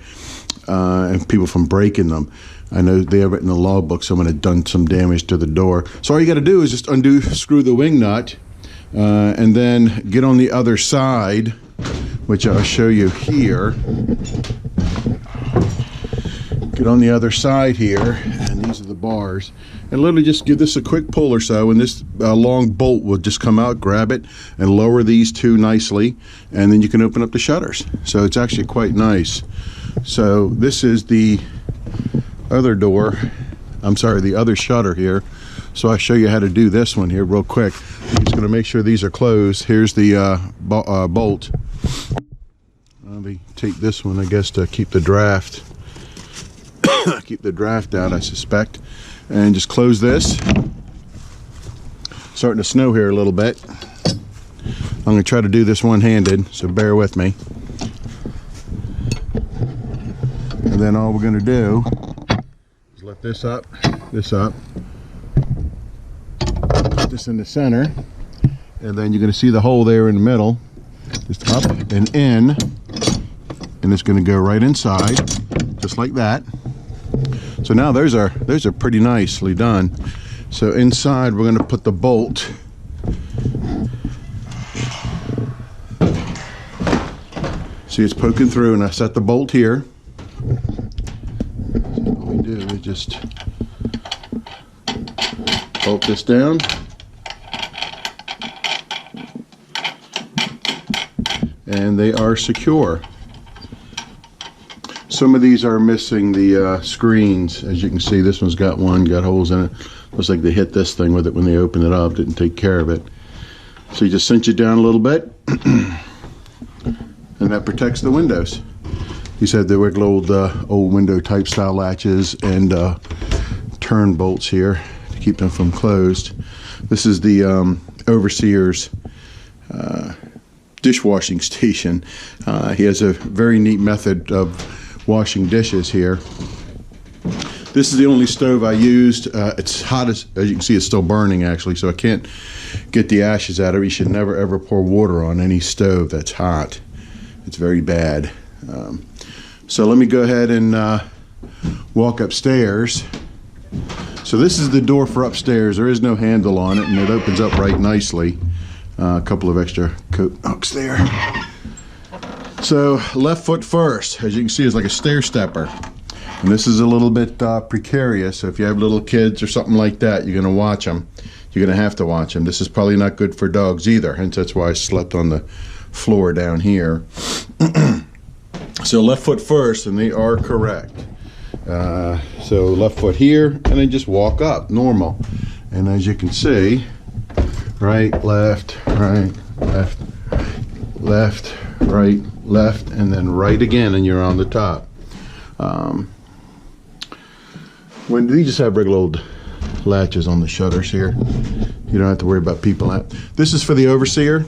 and people from breaking them. I know they have it in the logbook, someone had done some damage to the door. So all you got to do is just screw the wing nut, and then get on the other side, which I'll show you here. Get on the other side here, and these are the bars, and literally just give this a quick pull or so, and this long bolt will just come out, grab it, and lower these 2 nicely, and then you can open up the shutters. So it's actually quite nice. So this is the other door, I'm sorry, the other shutter here. So I'll show you how to do this one here real quick. I'm just going to make sure these are closed. Here's the bolt. They take this one, I guess, to keep the draft out, I suspect. And just close this. Starting to snow here a little bit. I'm going to try to do this one-handed, so bear with me. And then all we're going to do is lift this up, put this in the center, and then you're going to see the hole there in the middle, just up and in, and it's going to go right inside, just like that. So now those are pretty nicely done. So inside we're going to put the bolt. See, it's poking through, and I set the bolt here. So what we do is just bolt this down. And they are secure. Some of these are missing the screens. As you can see, this one's got holes in it. Looks like they hit this thing with it when they opened it up, didn't take care of it. So you just cinch it down a little bit. And that protects the windows. These had the regular old window type style latches and turn bolts here to keep them from closed. This is the overseer's dishwashing station. He has a very neat method of washing dishes here. This is the only stove I used. It's hot, as you can see, it's still burning actually, so I can't get the ashes out of it. You should never ever pour water on any stove that's hot. It's very bad. So let me go ahead and walk upstairs. So this is the door for upstairs. There is no handle on it, and it opens up right nicely. A couple of extra coat hooks there. So left foot first. As you can see, it's like a stair stepper. And this is a little bit precarious. So if you have little kids or something like that, you're going to watch them. You're going to have to watch them. This is probably not good for dogs either. Hence, that's why I slept on the floor down here. So left foot first, and they are correct. So left foot here, and then just walk up normal. And as you can see, right, left, right, left, left, right, left, and then right again, and you're on the top. When these just have regular old latches on the shutters here, you don't have to worry about people out. This is for the overseer.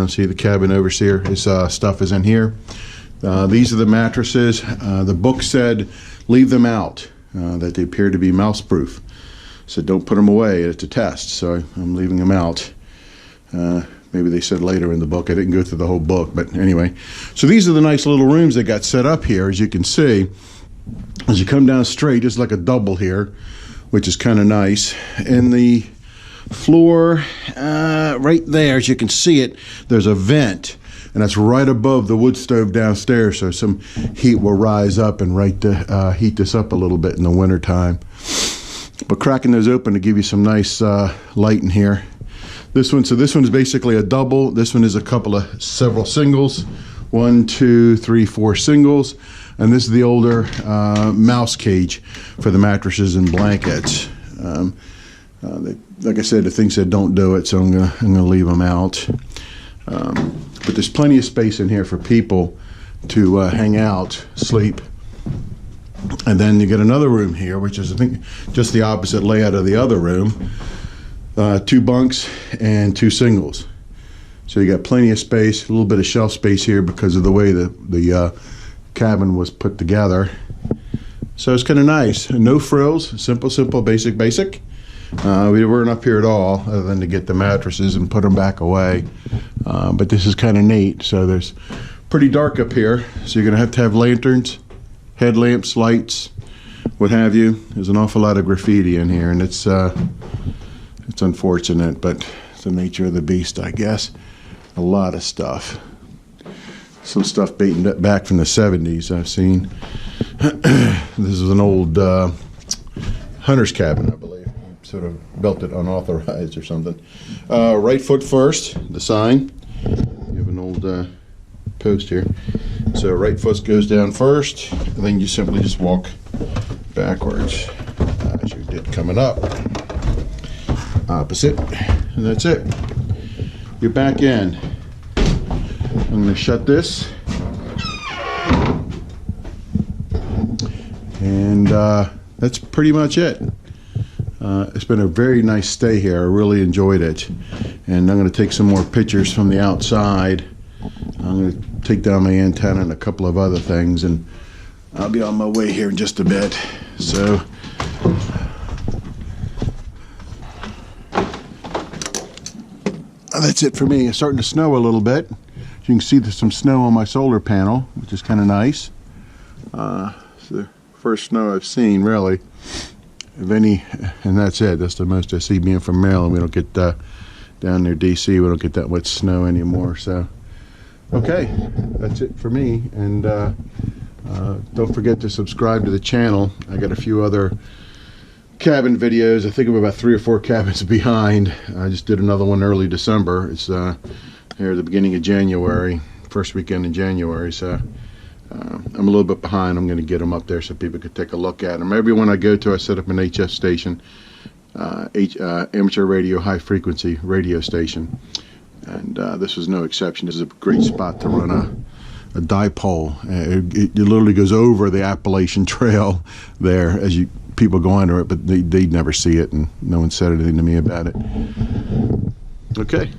See, the cabin overseer, his stuff is in here. These are the mattresses. The book said leave them out, that they appear to be mouse proof. So don't put them away. It's a test, so I'm leaving them out. Maybe they said later in the book. I didn't go through the whole book, but anyway. So these are the nice little rooms that got set up here, as you can see. As you come down straight, it's like a double here, which is kind of nice. And the floor right there, as you can see it, there's a vent, and that's right above the wood stove downstairs, so some heat will rise up and heat this up a little bit in the winter time. But cracking those open to give you some nice light in here. This one is basically a double. This one is several singles. 1, 2, 3, 4 singles. And this is the older mouse cage for the mattresses and blankets. Like I said, the thing said don't do it, so I'm gonna leave them out. But there's plenty of space in here for people to hang out, sleep. And then you get another room here, which is, I think, just the opposite layout of the other room. 2 bunks and 2 singles. So you got plenty of space, a little bit of shelf space here because of the way the cabin was put together. So it's kind of nice. No frills, simple, basic. We weren't up here at all other than to get the mattresses and put them back away. But this is kind of neat. So there's pretty dark up here. So you're going to have lanterns, headlamps, lights, what have you. There's an awful lot of graffiti in here, and it's unfortunate, but it's the nature of the beast, I guess. A lot of stuff. Some stuff dating back from the 70s I've seen. This is an old hunter's cabin, I believe. Sort of built it unauthorized or something. Right foot first, the sign. You have an old post here. So right foot goes down first, and then you simply just walk backwards as you did coming up. opposite, and that's it. You're back in. I'm going to shut this, and that's pretty much it. It's been a very nice stay here. I really enjoyed it, and I'm going to take some more pictures from the outside. I'm going to take down my antenna and a couple of other things, and I'll be on my way here in just a bit. So that's it for me. It's starting to snow a little bit. As you can see, there's some snow on my solar panel, which is kind of nice. It's the first snow I've seen, really, if any, and that's it. That's the most I see. Being from Maryland, we don't get down near DC, we don't get that much snow anymore. So okay, that's it for me, and don't forget to subscribe to the channel. I got a few other cabin videos. I think I'm about 3 or 4 cabins behind. I just did another one early December. It's here at the beginning of January, first weekend in January, so I'm a little bit behind. I'm going to get them up there so people could take a look at them. Every one I go to, I set up an HF station, amateur radio, high frequency radio station, and this was no exception. This is a great spot to run a dipole. It literally goes over the Appalachian Trail there as people go under it, but they'd never see it, and no one said anything to me about it. Okay.